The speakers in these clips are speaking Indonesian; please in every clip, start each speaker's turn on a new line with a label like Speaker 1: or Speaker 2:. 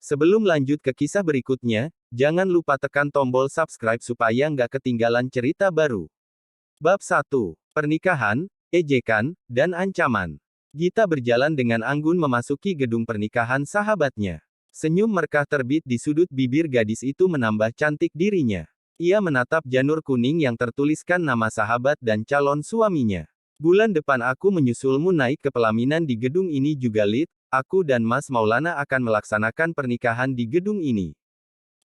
Speaker 1: Sebelum lanjut ke kisah berikutnya, jangan lupa tekan tombol subscribe supaya nggak ketinggalan cerita baru. Bab 1. Pernikahan, ejekan, dan ancaman. Gita berjalan dengan anggun memasuki gedung pernikahan sahabatnya. Senyum merkah terbit di sudut bibir gadis itu menambah cantik dirinya. Ia menatap janur kuning yang tertuliskan nama sahabat dan calon suaminya. Bulan depan aku menyusulmu naik ke pelaminan di gedung ini juga Lid, aku dan Mas Maulana akan melaksanakan pernikahan di gedung ini.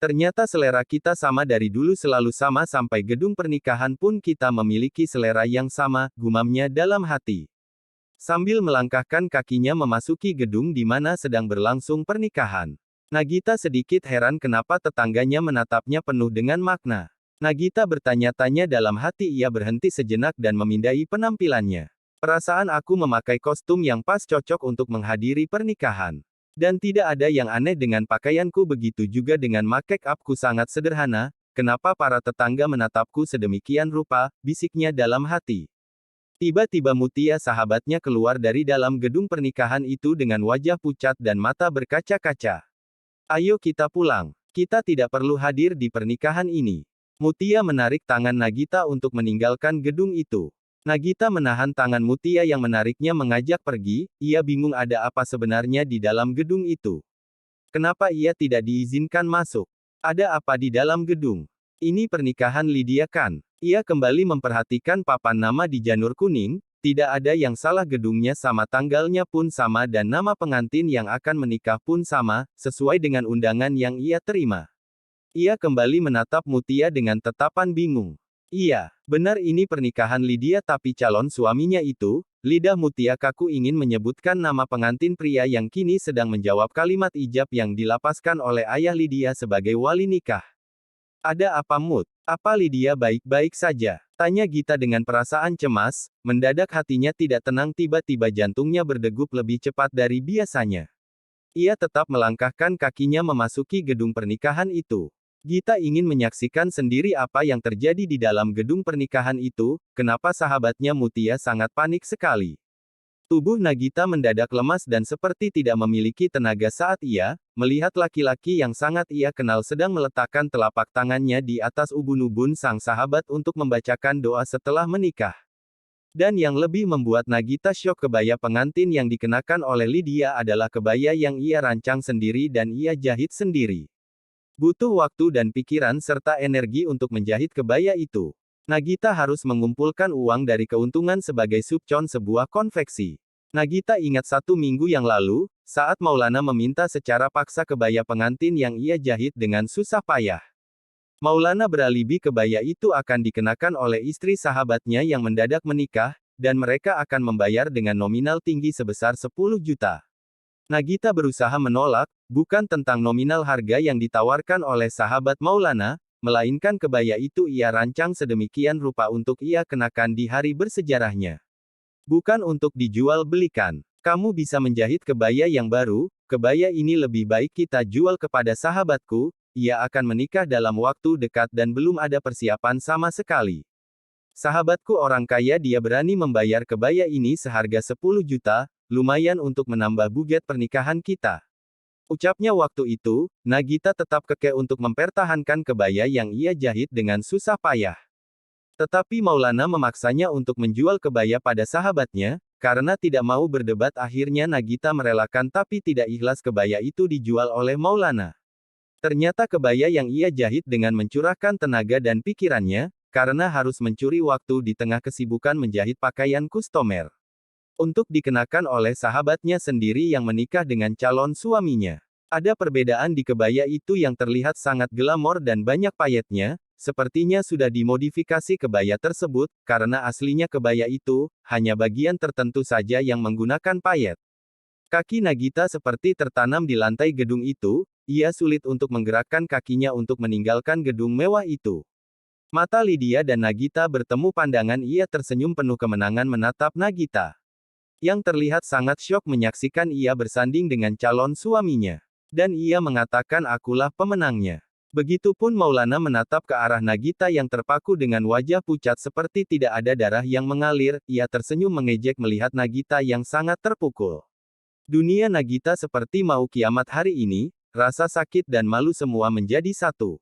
Speaker 1: Ternyata selera kita sama dari dulu selalu sama sampai gedung pernikahan pun kita memiliki selera yang sama, gumamnya dalam hati. Sambil melangkahkan kakinya memasuki gedung di mana sedang berlangsung pernikahan. Nagita sedikit heran kenapa tetangganya menatapnya penuh dengan makna. Nagita bertanya-tanya dalam hati ia berhenti sejenak dan memindai penampilannya. Perasaan aku memakai kostum yang pas cocok untuk menghadiri pernikahan. Dan tidak ada yang aneh dengan pakaianku begitu juga dengan make upku sangat sederhana, kenapa para tetangga menatapku sedemikian rupa, bisiknya dalam hati. Tiba-tiba Mutia sahabatnya keluar dari dalam gedung pernikahan itu dengan wajah pucat dan mata berkaca-kaca. Ayo kita pulang, kita tidak perlu hadir di pernikahan ini. Mutia menarik tangan Nagita untuk meninggalkan gedung itu. Nagita menahan tangan Mutia yang menariknya mengajak pergi, ia bingung ada apa sebenarnya di dalam gedung itu. Kenapa ia tidak diizinkan masuk? Ada apa di dalam gedung? Ini pernikahan Lydia kan? Ia kembali memperhatikan papan nama di janur kuning, tidak ada yang salah gedungnya sama tanggalnya pun sama dan nama pengantin yang akan menikah pun sama, sesuai dengan undangan yang ia terima. Ia kembali menatap Mutia dengan tatapan bingung. Iya, benar ini pernikahan Lydia tapi calon suaminya itu, lidah Mutia kaku ingin menyebutkan nama pengantin pria yang kini sedang menjawab kalimat ijab yang dilapaskan oleh ayah Lydia sebagai wali nikah. Ada apa Mut? Apa Lydia baik-baik saja? Tanya Gita dengan perasaan cemas, mendadak hatinya tidak tenang tiba-tiba jantungnya berdegup lebih cepat dari biasanya. Ia tetap melangkahkan kakinya memasuki gedung pernikahan itu. Gita ingin menyaksikan sendiri apa yang terjadi di dalam gedung pernikahan itu, kenapa sahabatnya Mutia sangat panik sekali. Tubuh Nagita mendadak lemas dan seperti tidak memiliki tenaga saat ia melihat laki-laki yang sangat ia kenal sedang meletakkan telapak tangannya di atas ubun-ubun sang sahabat untuk membacakan doa setelah menikah. Dan yang lebih membuat Nagita syok kebaya pengantin yang dikenakan oleh Lydia adalah kebaya yang ia rancang sendiri dan ia jahit sendiri. Butuh waktu dan pikiran serta energi untuk menjahit kebaya itu. Nagita harus mengumpulkan uang dari keuntungan sebagai subcon sebuah konveksi. Nagita ingat 1 minggu yang lalu, saat Maulana meminta secara paksa kebaya pengantin yang ia jahit dengan susah payah. Maulana beralibi kebaya itu akan dikenakan oleh istri sahabatnya yang mendadak menikah, dan mereka akan membayar dengan nominal tinggi sebesar 10 juta. Nagita berusaha menolak, bukan tentang nominal harga yang ditawarkan oleh sahabat Maulana, melainkan kebaya itu ia rancang sedemikian rupa untuk ia kenakan di hari bersejarahnya. Bukan untuk dijual belikan. Kamu bisa menjahit kebaya yang baru, kebaya ini lebih baik kita jual kepada sahabatku, ia akan menikah dalam waktu dekat dan belum ada persiapan sama sekali. Sahabatku orang kaya dia berani membayar kebaya ini seharga 10 juta, lumayan untuk menambah budget pernikahan kita. Ucapnya waktu itu, Nagita tetap kekeh untuk mempertahankan kebaya yang ia jahit dengan susah payah. Tetapi Maulana memaksanya untuk menjual kebaya pada sahabatnya, karena tidak mau berdebat akhirnya Nagita merelakan tapi tidak ikhlas kebaya itu dijual oleh Maulana. Ternyata kebaya yang ia jahit dengan mencurahkan tenaga dan pikirannya, karena harus mencuri waktu di tengah kesibukan menjahit pakaian kustomer. Untuk dikenakan oleh sahabatnya sendiri yang menikah dengan calon suaminya. Ada perbedaan di kebaya itu yang terlihat sangat glamor dan banyak payetnya, sepertinya sudah dimodifikasi kebaya tersebut, karena aslinya kebaya itu, hanya bagian tertentu saja yang menggunakan payet. Kaki Nagita seperti tertanam di lantai gedung itu, ia sulit untuk menggerakkan kakinya untuk meninggalkan gedung mewah itu. Mata Lydia dan Nagita bertemu pandangan ia tersenyum penuh kemenangan menatap Nagita. Yang terlihat sangat syok menyaksikan ia bersanding dengan calon suaminya. Dan ia mengatakan akulah pemenangnya. Begitupun Maulana menatap ke arah Nagita yang terpaku dengan wajah pucat seperti tidak ada darah yang mengalir, ia tersenyum mengejek melihat Nagita yang sangat terpukul. Dunia Nagita seperti mau kiamat hari ini, rasa sakit dan malu semua menjadi satu.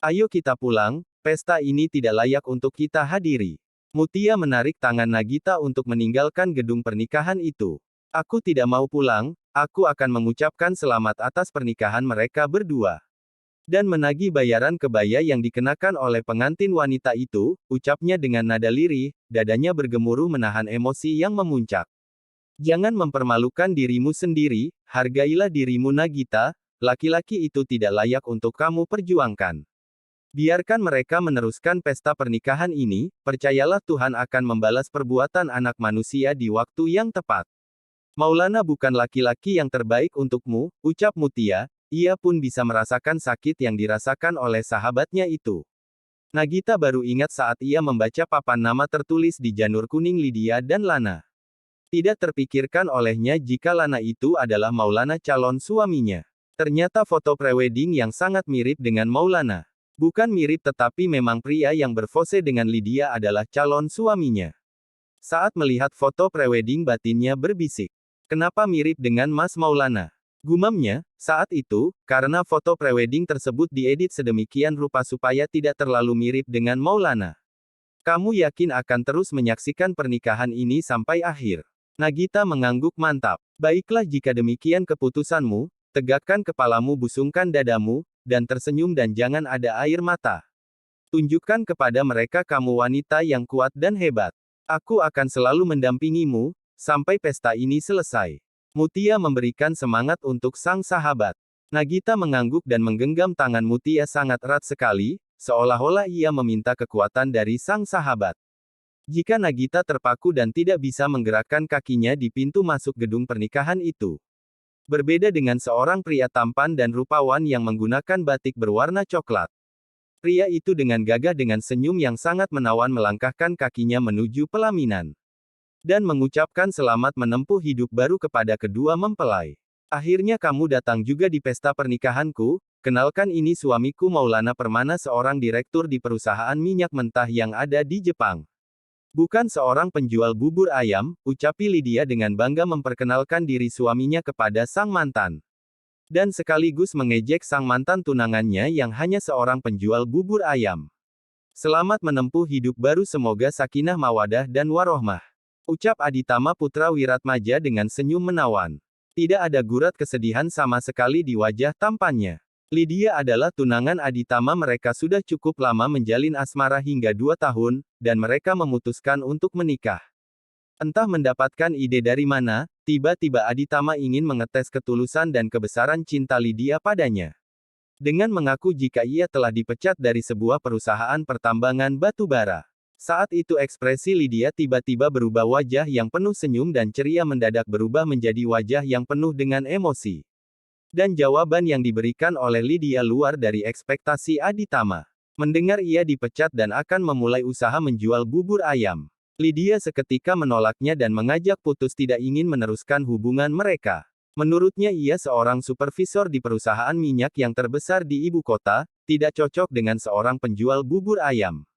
Speaker 1: Ayo kita pulang, pesta ini tidak layak untuk kita hadiri. Mutia menarik tangan Nagita untuk meninggalkan gedung pernikahan itu. Aku tidak mau pulang, aku akan mengucapkan selamat atas pernikahan mereka berdua. Dan menagih bayaran kebaya yang dikenakan oleh pengantin wanita itu, ucapnya dengan nada lirih, dadanya bergemuruh menahan emosi yang memuncak. Jangan mempermalukan dirimu sendiri, hargailah dirimu Nagita, laki-laki itu tidak layak untuk kamu perjuangkan. Biarkan mereka meneruskan pesta pernikahan ini, percayalah Tuhan akan membalas perbuatan anak manusia di waktu yang tepat. Maulana bukan laki-laki yang terbaik untukmu, ucap Mutia. Ia pun bisa merasakan sakit yang dirasakan oleh sahabatnya itu. Nagita baru ingat saat ia membaca papan nama tertulis di janur kuning Lydia dan Lana. Tidak terpikirkan olehnya jika Lana itu adalah Maulana calon suaminya. Ternyata foto prewedding yang sangat mirip dengan Maulana. Bukan mirip tetapi memang pria yang berpose dengan Lydia adalah calon suaminya. Saat melihat foto prewedding batinnya berbisik. Kenapa mirip dengan Mas Maulana? Gumamnya, saat itu, karena foto prewedding tersebut diedit sedemikian rupa supaya tidak terlalu mirip dengan Maulana. Kamu yakin akan terus menyaksikan pernikahan ini sampai akhir? Nagita mengangguk mantap. Baiklah jika demikian keputusanmu, tegakkan kepalamu, busungkan dadamu, dan tersenyum dan jangan ada air mata. Tunjukkan kepada mereka kamu wanita yang kuat dan hebat. Aku akan selalu mendampingimu, sampai pesta ini selesai. Mutia memberikan semangat untuk sang sahabat. Nagita mengangguk dan menggenggam tangan Mutia sangat erat sekali, seolah-olah ia meminta kekuatan dari sang sahabat. Jika Nagita terpaku dan tidak bisa menggerakkan kakinya di pintu masuk gedung pernikahan itu. Berbeda dengan seorang pria tampan dan rupawan yang menggunakan batik berwarna coklat. Pria itu dengan gagah dengan senyum yang sangat menawan melangkahkan kakinya menuju pelaminan. Dan mengucapkan selamat menempuh hidup baru kepada kedua mempelai. Akhirnya kamu datang juga di pesta pernikahanku, kenalkan ini suamiku Maulana Permana, seorang direktur di perusahaan minyak mentah yang ada di Jepang. Bukan seorang penjual bubur ayam, ucapi Lydia dengan bangga memperkenalkan diri suaminya kepada sang mantan. Dan sekaligus mengejek sang mantan tunangannya yang hanya seorang penjual bubur ayam. Selamat menempuh hidup baru, semoga sakinah mawadah dan warohmah. Ucap Aditama putra Wiratmaja dengan senyum menawan. Tidak ada gurat kesedihan sama sekali di wajah tampannya. Lydia adalah tunangan Aditama, mereka sudah cukup lama menjalin asmara hingga 2 tahun, dan mereka memutuskan untuk menikah. Entah mendapatkan ide dari mana, tiba-tiba Aditama ingin mengetes ketulusan dan kebesaran cinta Lydia padanya. Dengan mengaku jika ia telah dipecat dari sebuah perusahaan pertambangan batu bara. Saat itu ekspresi Lydia tiba-tiba berubah, wajah yang penuh senyum dan ceria mendadak berubah menjadi wajah yang penuh dengan emosi. Dan jawaban yang diberikan oleh Lydia luar dari ekspektasi Aditama. Mendengar ia dipecat dan akan memulai usaha menjual bubur ayam. Lydia seketika menolaknya dan mengajak putus, tidak ingin meneruskan hubungan mereka. Menurutnya ia seorang supervisor di perusahaan minyak yang terbesar di ibu kota, tidak cocok dengan seorang penjual bubur ayam.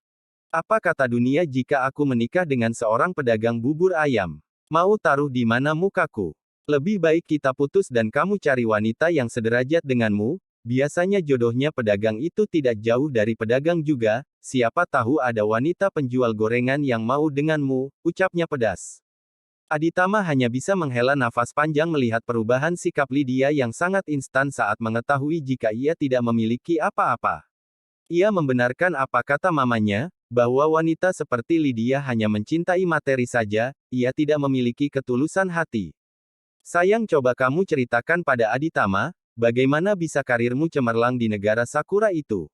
Speaker 1: Apa kata dunia jika aku menikah dengan seorang pedagang bubur ayam? Mau taruh di mana mukaku? Lebih baik kita putus dan kamu cari wanita yang sederajat denganmu. Biasanya jodohnya pedagang itu tidak jauh dari pedagang juga. Siapa tahu ada wanita penjual gorengan yang mau denganmu, ucapnya pedas. Aditama hanya bisa menghela nafas panjang melihat perubahan sikap Lydia yang sangat instan saat mengetahui jika ia tidak memiliki apa-apa. Ia membenarkan apa kata mamanya, bahwa wanita seperti Lydia hanya mencintai materi saja, ia tidak memiliki ketulusan hati. Sayang, coba kamu ceritakan pada Aditama, bagaimana bisa karirmu cemerlang di negara Sakura itu.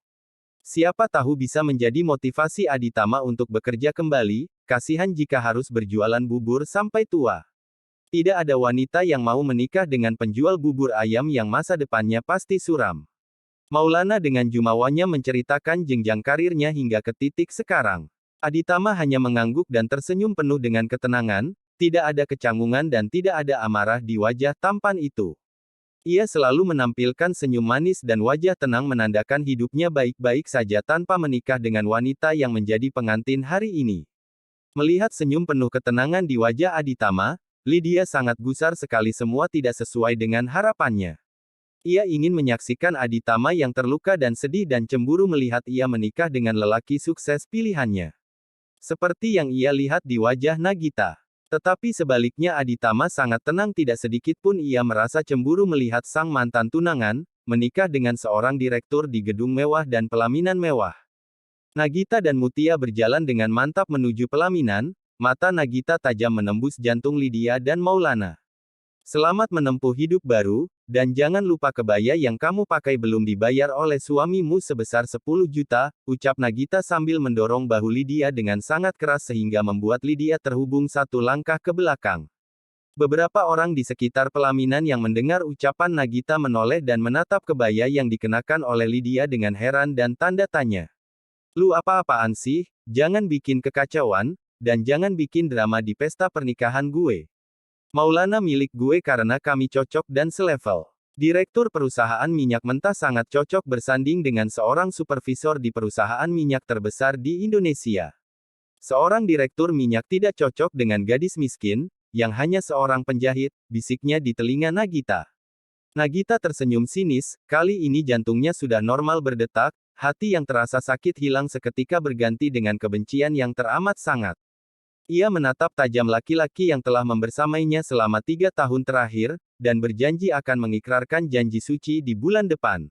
Speaker 1: Siapa tahu bisa menjadi motivasi Aditama untuk bekerja kembali, kasihan jika harus berjualan bubur sampai tua. Tidak ada wanita yang mau menikah dengan penjual bubur ayam yang masa depannya pasti suram. Maulana dengan jumawanya menceritakan jenjang karirnya hingga ke titik sekarang. Aditama hanya mengangguk dan tersenyum penuh dengan ketenangan, tidak ada kecanggungan dan tidak ada amarah di wajah tampan itu. Ia selalu menampilkan senyum manis dan wajah tenang menandakan hidupnya baik-baik saja tanpa menikah dengan wanita yang menjadi pengantin hari ini. Melihat senyum penuh ketenangan di wajah Aditama, Lydia sangat gusar sekali, semua tidak sesuai dengan harapannya. Ia ingin menyaksikan Aditama yang terluka dan sedih dan cemburu melihat ia menikah dengan lelaki sukses pilihannya. Seperti yang ia lihat di wajah Nagita. Tetapi sebaliknya Aditama sangat tenang, tidak sedikit pun ia merasa cemburu melihat sang mantan tunangan, menikah dengan seorang direktur di gedung mewah dan pelaminan mewah. Nagita dan Mutia berjalan dengan mantap menuju pelaminan, mata Nagita tajam menembus jantung Lydia dan Maulana. Selamat menempuh hidup baru, dan jangan lupa kebaya yang kamu pakai belum dibayar oleh suamimu sebesar 10 juta, ucap Nagita sambil mendorong bahu Lydia dengan sangat keras sehingga membuat Lydia terhubung satu langkah ke belakang. Beberapa orang di sekitar pelaminan yang mendengar ucapan Nagita menoleh dan menatap kebaya yang dikenakan oleh Lydia dengan heran dan tanda tanya. Lu apa-apaan sih? Jangan bikin kekacauan, dan jangan bikin drama di pesta pernikahan gue. Maulana milik gue karena kami cocok dan selevel. Direktur perusahaan minyak mentah sangat cocok bersanding dengan seorang supervisor di perusahaan minyak terbesar di Indonesia. Seorang direktur minyak tidak cocok dengan gadis miskin, yang hanya seorang penjahit, bisiknya di telinga Nagita. Nagita tersenyum sinis, kali ini jantungnya sudah normal berdetak, hati yang terasa sakit hilang seketika berganti dengan kebencian yang teramat sangat. Ia menatap tajam laki-laki yang telah membersamainya selama 3 tahun terakhir, dan berjanji akan mengikrarkan janji suci di bulan depan.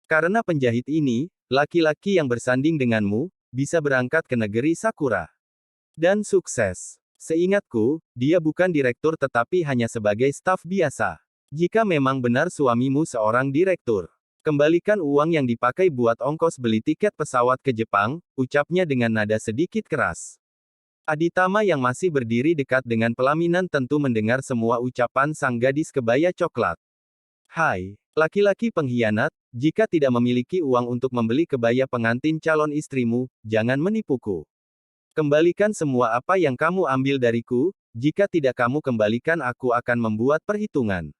Speaker 1: Karena penjahit ini, laki-laki yang bersanding denganmu, bisa berangkat ke negeri Sakura. Dan sukses. Seingatku, dia bukan direktur tetapi hanya sebagai staf biasa. Jika memang benar suamimu seorang direktur, kembalikan uang yang dipakai buat ongkos beli tiket pesawat ke Jepang, ucapnya dengan nada sedikit keras. Aditama yang masih berdiri dekat dengan pelaminan tentu mendengar semua ucapan sang gadis kebaya coklat. Hai, laki-laki pengkhianat, jika tidak memiliki uang untuk membeli kebaya pengantin calon istrimu, jangan menipuku. Kembalikan semua apa yang kamu ambil dariku, jika tidak kamu kembalikan aku akan membuat perhitungan.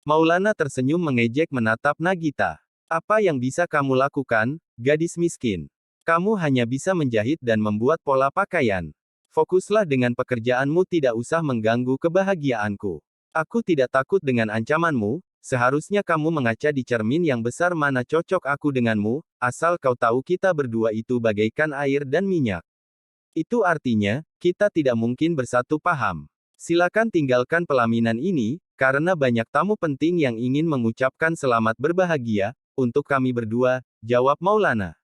Speaker 1: Maulana tersenyum mengejek menatap Nagita. Apa yang bisa kamu lakukan, gadis miskin? Kamu hanya bisa menjahit dan membuat pola pakaian. Fokuslah dengan pekerjaanmu, tidak usah mengganggu kebahagiaanku. Aku tidak takut dengan ancamanmu, seharusnya kamu mengaca di cermin yang besar mana cocok aku denganmu, asal kau tahu kita berdua itu bagaikan air dan minyak. Itu artinya, kita tidak mungkin bersatu, paham? Silakan tinggalkan pelaminan ini, karena banyak tamu penting yang ingin mengucapkan selamat berbahagia, untuk kami berdua, jawab Maulana.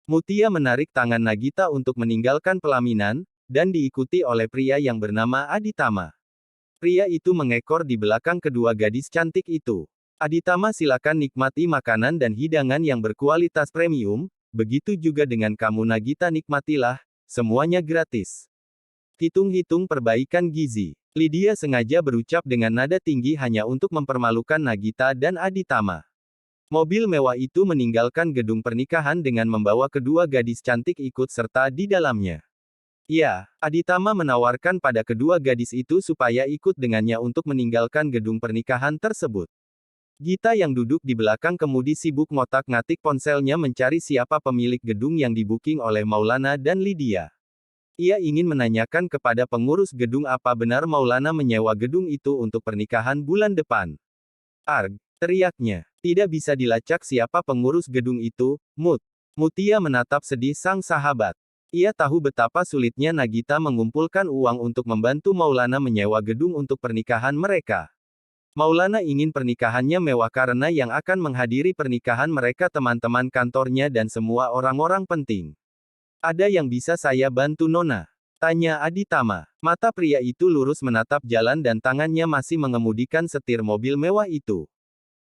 Speaker 1: Mutia menarik tangan Nagita untuk meninggalkan pelaminan, dan diikuti oleh pria yang bernama Aditama. Pria itu mengekor di belakang kedua gadis cantik itu. Aditama, silakan nikmati makanan dan hidangan yang berkualitas premium, begitu juga dengan kamu Nagita, nikmatilah, semuanya gratis. Hitung-hitung perbaikan gizi. Lydia sengaja berucap dengan nada tinggi hanya untuk mempermalukan Nagita dan Aditama. Mobil mewah itu meninggalkan gedung pernikahan dengan membawa kedua gadis cantik ikut serta di dalamnya. Ya, Aditama menawarkan pada kedua gadis itu supaya ikut dengannya untuk meninggalkan gedung pernikahan tersebut. Gita yang duduk di belakang kemudi sibuk ngotak-ngatik ponselnya mencari siapa pemilik gedung yang dibuking oleh Maulana dan Lydia. Ia ingin menanyakan kepada pengurus gedung apa benar Maulana menyewa gedung itu untuk pernikahan bulan depan. Arg, teriaknya. Tidak bisa dilacak siapa pengurus gedung itu, Mutia menatap sedih sang sahabat. Ia tahu betapa sulitnya Nagita mengumpulkan uang untuk membantu Maulana menyewa gedung untuk pernikahan mereka. Maulana ingin pernikahannya mewah karena yang akan menghadiri pernikahan mereka teman-teman kantornya dan semua orang-orang penting. Ada yang bisa saya bantu Nona? Tanya Aditama. Mata pria itu lurus menatap jalan dan tangannya masih mengemudikan setir mobil mewah itu.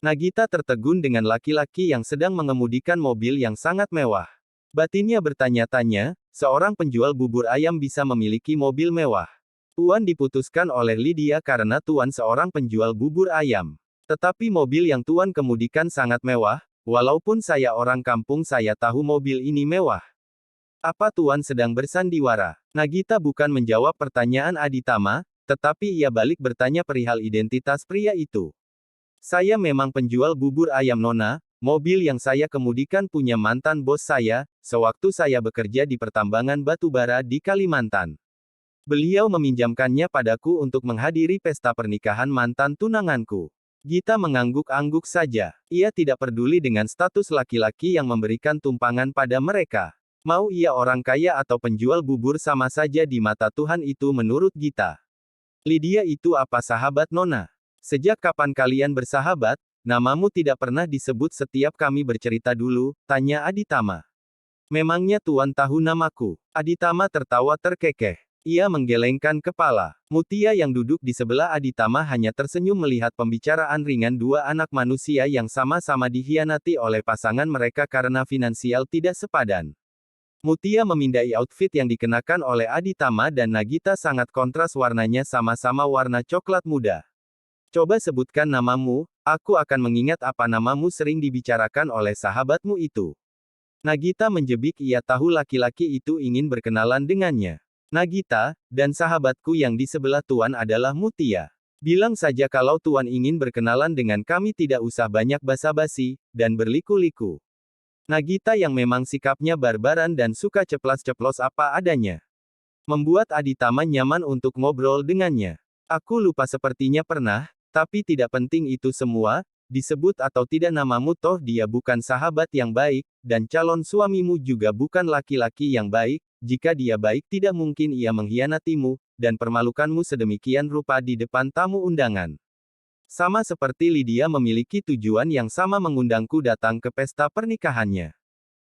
Speaker 1: Nagita tertegun dengan laki-laki yang sedang mengemudikan mobil yang sangat mewah. Batinnya bertanya-tanya, seorang penjual bubur ayam bisa memiliki mobil mewah. Tuan diputuskan oleh Lydia karena Tuan seorang penjual bubur ayam. Tetapi mobil yang Tuan kemudikan sangat mewah, walaupun saya orang kampung saya tahu mobil ini mewah. Apa Tuan sedang bersandiwara? Nagita bukan menjawab pertanyaan Aditama, tetapi ia balik bertanya perihal identitas pria itu. Saya memang penjual bubur ayam Nona, mobil yang saya kemudikan punya mantan bos saya, sewaktu saya bekerja di pertambangan batubara di Kalimantan. Beliau meminjamkannya padaku untuk menghadiri pesta pernikahan mantan tunanganku. Gita mengangguk-angguk saja. Ia tidak peduli dengan status laki-laki yang memberikan tumpangan pada mereka. Mau ia orang kaya atau penjual bubur sama saja di mata Tuhan itu menurut Gita. Lydia itu apa sahabat Nona? Sejak kapan kalian bersahabat? Namamu tidak pernah disebut setiap kami bercerita dulu, tanya Aditama. Memangnya Tuan tahu namaku? Aditama tertawa terkekeh. Ia menggelengkan kepala. Mutia yang duduk di sebelah Aditama hanya tersenyum melihat pembicaraan ringan dua anak manusia yang sama-sama dikhianati oleh pasangan mereka karena finansial tidak sepadan. Mutia memindai outfit yang dikenakan oleh Aditama dan Nagita sangat kontras warnanya sama-sama warna coklat muda. Coba sebutkan namamu, aku akan mengingat apa namamu sering dibicarakan oleh sahabatmu itu. Nagita menjebik ia tahu laki-laki itu ingin berkenalan dengannya. Nagita, dan sahabatku yang di sebelah Tuan adalah Mutia. Bilang saja kalau Tuan ingin berkenalan dengan kami tidak usah banyak basa-basi, dan berliku-liku. Nagita yang memang sikapnya barbaran dan suka ceplas-ceplos apa adanya. Membuat Aditama nyaman untuk ngobrol dengannya. Aku lupa sepertinya pernah, tapi tidak penting itu semua, disebut atau tidak namamu toh dia bukan sahabat yang baik, dan calon suamimu juga bukan laki-laki yang baik. Jika dia baik tidak mungkin ia mengkhianatimu, dan permalukanmu sedemikian rupa di depan tamu undangan. Sama seperti Lydia memiliki tujuan yang sama mengundangku datang ke pesta pernikahannya.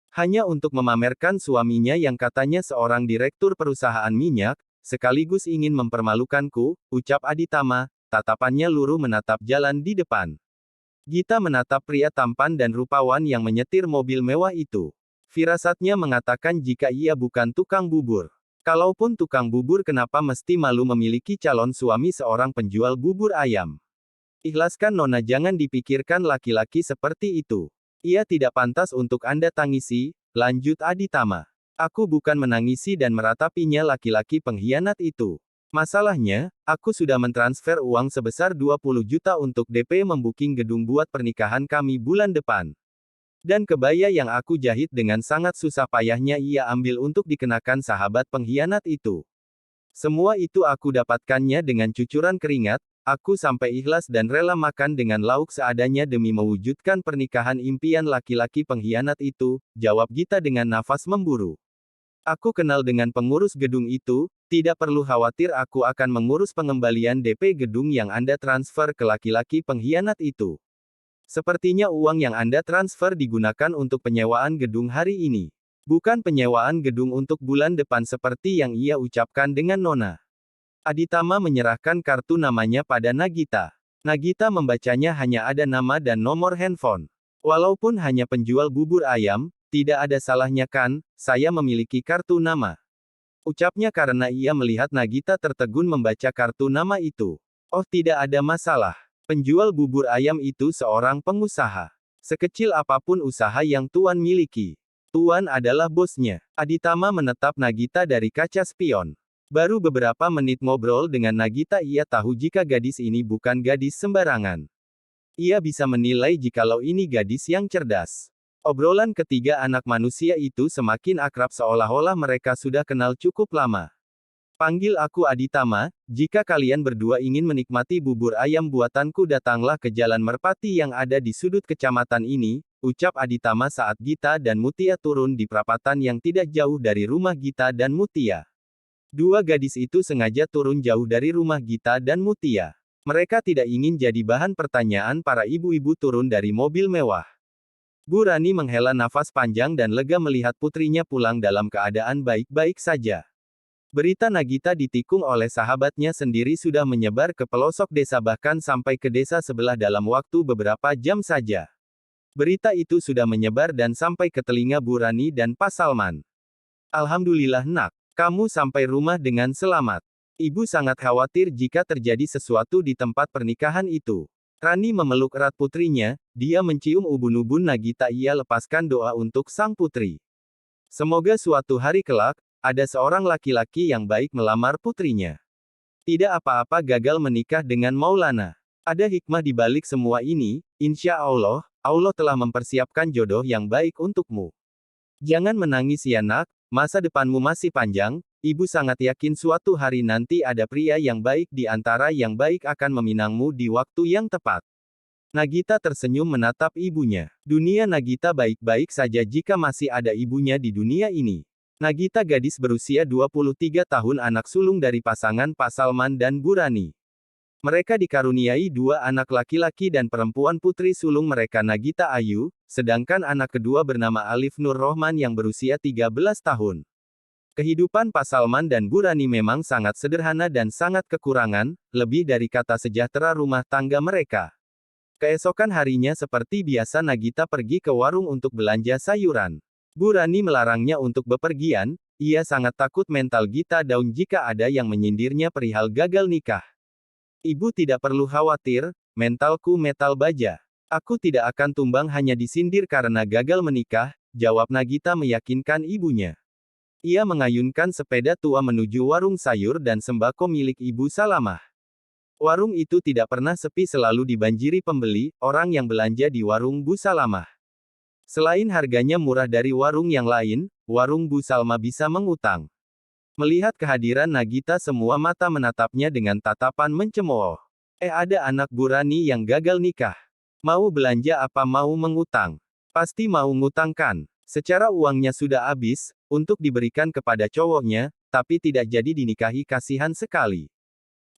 Speaker 1: Hanya untuk memamerkan suaminya yang katanya seorang direktur perusahaan minyak, sekaligus ingin mempermalukanku, ucap Aditama, tatapannya luruh menatap jalan di depan. Gita menatap pria tampan dan rupawan yang menyetir mobil mewah itu. Firasatnya mengatakan jika ia bukan tukang bubur. Kalaupun tukang bubur kenapa mesti malu memiliki calon suami seorang penjual bubur ayam? Ikhlaskan Nona jangan dipikirkan laki-laki seperti itu. Ia tidak pantas untuk Anda tangisi, lanjut Aditama. Aku bukan menangisi dan meratapinya laki-laki pengkhianat itu. Masalahnya, aku sudah mentransfer uang sebesar 20 juta untuk DP membooking gedung buat pernikahan kami bulan depan. Dan kebaya yang aku jahit dengan sangat susah payahnya ia ambil untuk dikenakan sahabat pengkhianat itu. Semua itu aku dapatkannya dengan cucuran keringat, aku sampai ikhlas dan rela makan dengan lauk seadanya demi mewujudkan pernikahan impian laki-laki pengkhianat itu, jawab Gita dengan nafas memburu. Aku kenal dengan pengurus gedung itu, tidak perlu khawatir aku akan mengurus pengembalian DP gedung yang Anda transfer ke laki-laki pengkhianat itu. Sepertinya uang yang Anda transfer digunakan untuk penyewaan gedung hari ini. Bukan penyewaan gedung untuk bulan depan seperti yang ia ucapkan dengan Nona. Aditama menyerahkan kartu namanya pada Nagita. Nagita membacanya hanya ada nama dan nomor handphone. Walaupun hanya penjual bubur ayam, tidak ada salahnya kan, saya memiliki kartu nama. Ucapnya karena ia melihat Nagita tertegun membaca kartu nama itu. Oh tidak ada masalah. Penjual bubur ayam itu seorang pengusaha. Sekecil apapun usaha yang Tuan miliki. Tuan adalah bosnya. Aditama menetap Nagita dari kaca spion. Baru beberapa menit ngobrol dengan Nagita ia tahu jika gadis ini bukan gadis sembarangan. Ia bisa menilai jikalau ini gadis yang cerdas. Obrolan ketiga anak manusia itu semakin akrab seolah-olah mereka sudah kenal cukup lama. Panggil aku Aditama, jika kalian berdua ingin menikmati bubur ayam buatanku datanglah ke Jalan Merpati yang ada di sudut kecamatan ini, ucap Aditama saat Gita dan Mutia turun di perapatan yang tidak jauh dari rumah Gita dan Mutia. Dua gadis itu sengaja turun jauh dari rumah Gita dan Mutia. Mereka tidak ingin jadi bahan pertanyaan para ibu-ibu turun dari mobil mewah. Bu Rani menghela nafas panjang dan lega melihat putrinya pulang dalam keadaan baik-baik saja. Berita Nagita ditikung oleh sahabatnya sendiri sudah menyebar ke pelosok desa bahkan sampai ke desa sebelah dalam waktu beberapa jam saja. Berita itu sudah menyebar dan sampai ke telinga Bu Rani dan Pak Salman. Alhamdulillah nak, kamu sampai rumah dengan selamat. Ibu sangat khawatir jika terjadi sesuatu di tempat pernikahan itu. Rani memeluk erat putrinya, dia mencium ubun-ubun Nagita ia lepaskan doa untuk sang putri. Semoga suatu hari kelak, ada seorang laki-laki yang baik melamar putrinya. Tidak apa-apa gagal menikah dengan Maulana. Ada hikmah di balik semua ini, insya Allah, Allah telah mempersiapkan jodoh yang baik untukmu. Jangan menangis ya nak, masa depanmu masih panjang, ibu sangat yakin suatu hari nanti ada pria yang baik di antara yang baik akan meminangmu di waktu yang tepat. Nagita tersenyum menatap ibunya. Dunia Nagita baik-baik saja jika masih ada ibunya di dunia ini. Nagita gadis berusia 23 tahun anak sulung dari pasangan Pak Salman dan Bu Rani. Mereka dikaruniai dua anak laki-laki dan perempuan putri sulung mereka Nagita Ayu, sedangkan anak kedua bernama Alif Nur Rohman yang berusia 13 tahun. Kehidupan Pak Salman dan Bu Rani memang sangat sederhana dan sangat kekurangan, lebih dari kata sejahtera rumah tangga mereka. Keesokan harinya seperti biasa Nagita pergi ke warung untuk belanja sayuran. Bu Rani melarangnya untuk bepergian, ia sangat takut mental Gita down jika ada yang menyindirnya perihal gagal nikah. Ibu tidak perlu khawatir, mentalku metal baja. Aku tidak akan tumbang hanya disindir karena gagal menikah, jawab Nagita meyakinkan ibunya. Ia mengayunkan sepeda tua menuju warung sayur dan sembako milik Ibu Salamah. Warung itu tidak pernah sepi, selalu dibanjiri pembeli, orang yang belanja di warung Bu Salamah. Selain harganya murah dari warung yang lain, warung Bu Salma bisa mengutang. Melihat kehadiran Nagita semua mata menatapnya dengan tatapan mencemooh. Ada anak Bu Rani yang gagal nikah. Mau belanja apa mau mengutang? Pasti mau ngutang kan? Secara uangnya sudah habis, untuk diberikan kepada cowoknya, tapi tidak jadi dinikahi, kasihan sekali.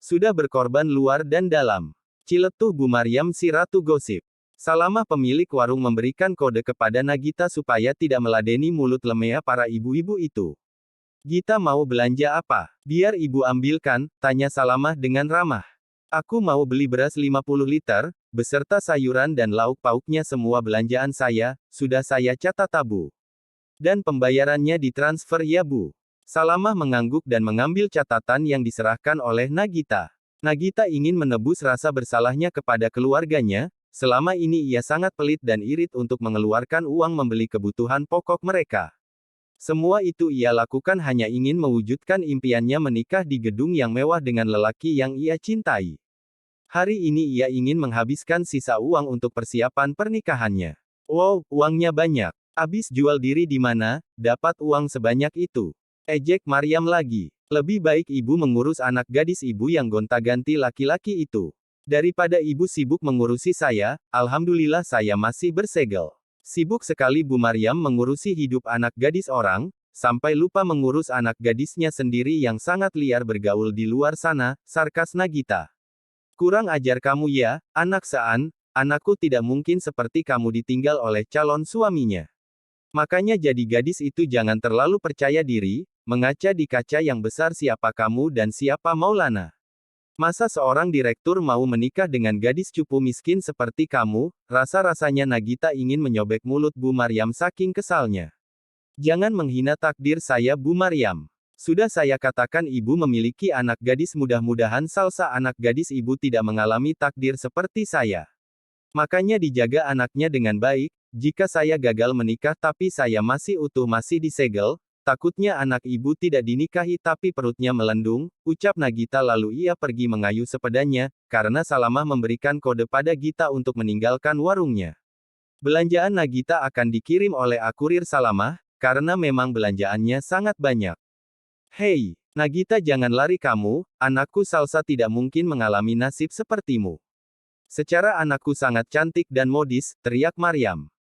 Speaker 1: Sudah berkorban luar dan dalam. Ciletuh Bu Maryam si Ratu Gosip. Salamah pemilik warung memberikan kode kepada Nagita supaya tidak meladeni mulut lemea para ibu-ibu itu. Gita mau belanja apa? Biar ibu ambilkan, tanya Salamah dengan ramah. Aku mau beli beras 50 liter, beserta sayuran dan lauk pauknya, semua belanjaan saya, sudah saya catat Bu. Dan pembayarannya ditransfer ya Bu. Salamah mengangguk dan mengambil catatan yang diserahkan oleh Nagita. Nagita ingin menebus rasa bersalahnya kepada keluarganya, selama ini ia sangat pelit dan irit untuk mengeluarkan uang membeli kebutuhan pokok mereka. Semua itu ia lakukan hanya ingin mewujudkan impiannya menikah di gedung yang mewah dengan lelaki yang ia cintai. Hari ini ia ingin menghabiskan sisa uang untuk persiapan pernikahannya. Wow, uangnya banyak. Abis jual diri di mana, dapat uang sebanyak itu? Ejek Maryam lagi. Lebih baik ibu mengurus anak gadis ibu yang gonta-ganti laki-laki itu. Daripada ibu sibuk mengurusi saya, alhamdulillah saya masih bersegel. Sibuk sekali Bu Maryam mengurusi hidup anak gadis orang, sampai lupa mengurus anak gadisnya sendiri yang sangat liar bergaul di luar sana, sarkas Nagita. Kurang ajar kamu ya, anak Saan, anakku tidak mungkin seperti kamu ditinggal oleh calon suaminya. Makanya jadi gadis itu jangan terlalu percaya diri, mengaca di kaca yang besar siapa kamu dan siapa Maulana. Masa seorang direktur mau menikah dengan gadis cupu miskin seperti kamu? Rasa-rasanya Nagita ingin menyobek mulut Bu Maryam saking kesalnya. Jangan menghina takdir saya Bu Maryam. Sudah saya katakan ibu memiliki anak gadis, mudah-mudahan salsa anak gadis ibu tidak mengalami takdir seperti saya. Makanya dijaga anaknya dengan baik, jika saya gagal menikah tapi saya masih utuh masih disegel, takutnya anak ibu tidak dinikahi tapi perutnya melendung, ucap Nagita lalu ia pergi mengayu sepedanya, karena Salamah memberikan kode pada Gita untuk meninggalkan warungnya. Belanjaan Nagita akan dikirim oleh akurir Salamah, karena memang belanjaannya sangat banyak. Hei, Nagita jangan lari kamu, anakku Salsa tidak mungkin mengalami nasib sepertimu. Secara anakku sangat cantik dan modis, teriak Maryam.